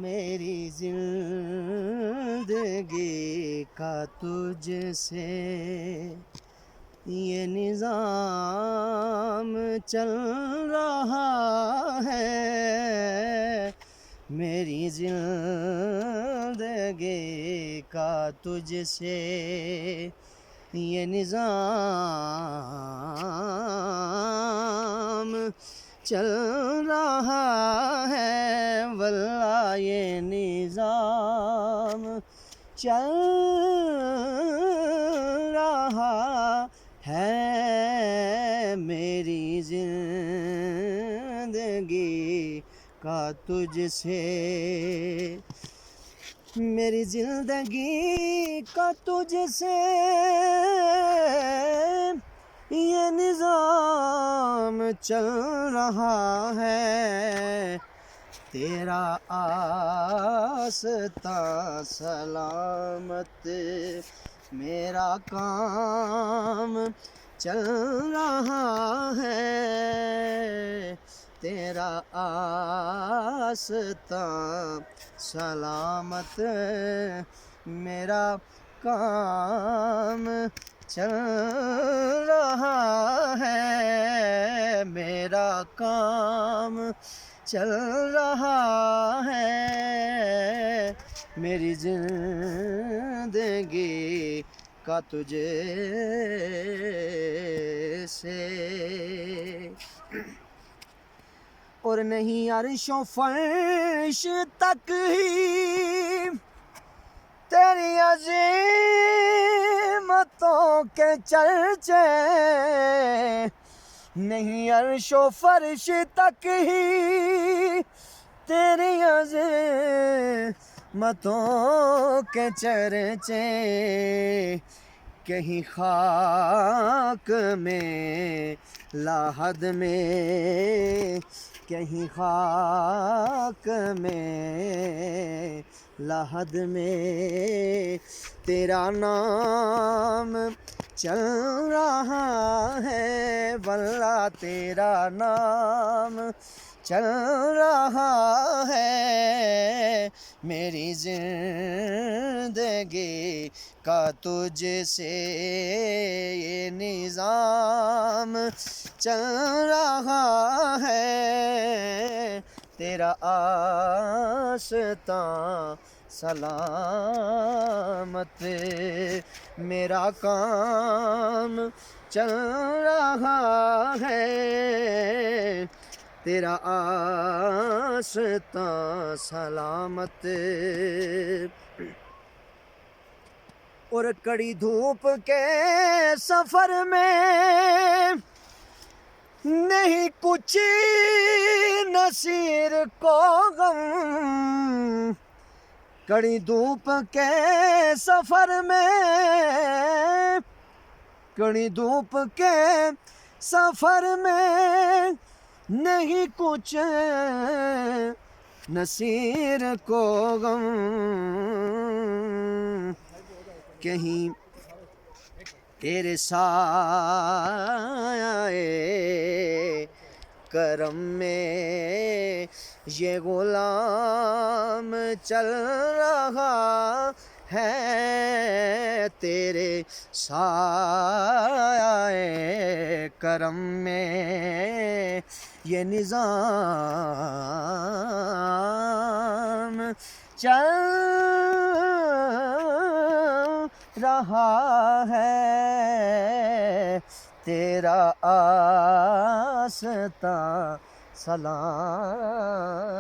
میری زندگی کا تجھ سے یہ نظام چل رہا ہے، میری زندگی کا تجھ سے یہ نظام چل رہا ہے، واللہ یہ نظام چل رہا ہے، میری زندگی کا تجھ سے، میری زندگی کا تجھ سے یہ نظام چل رہا ہے، تیرا آستاں سلامت میرا کام چل رہا ہے، تیرا آستاں سلامت میرا کام چل رہا ہے، میرا کام چل رہا ہے، میری زندگی کا تجھ سے، اور نہیں عرش و فرش تک ہی تیری عظمتوں کے چرچے، نہیں عرش و فرش تک ہی تیری عظمتوں کے چرچے، کہیں خاک میں لاحد میں، کہیں خاک میں لاحد میں تیرا نام چل رہا ہے، واللہ تیرا نام چل رہا ہے، میری زندگی کا تجھ سے یہ نظام چل رہا ہے، تیرا آستاں سلامت میرا کام چل رہا ہے، تیرا آستاں سلامت، اور کڑی دھوپ کے سفر میں نہیں کچھ نصیر کو غم، کڑی دھوپ کے سفر میں، کڑی دھوپ کے سفر میں نہیں کچھ نصیر کو غم، کہیں تیرے سایہ کرم میں یہ غلام چل رہا ہے، تیرے سایہ کرم میں یہ نظام چل رہا ہے، تیرا آستاں سلام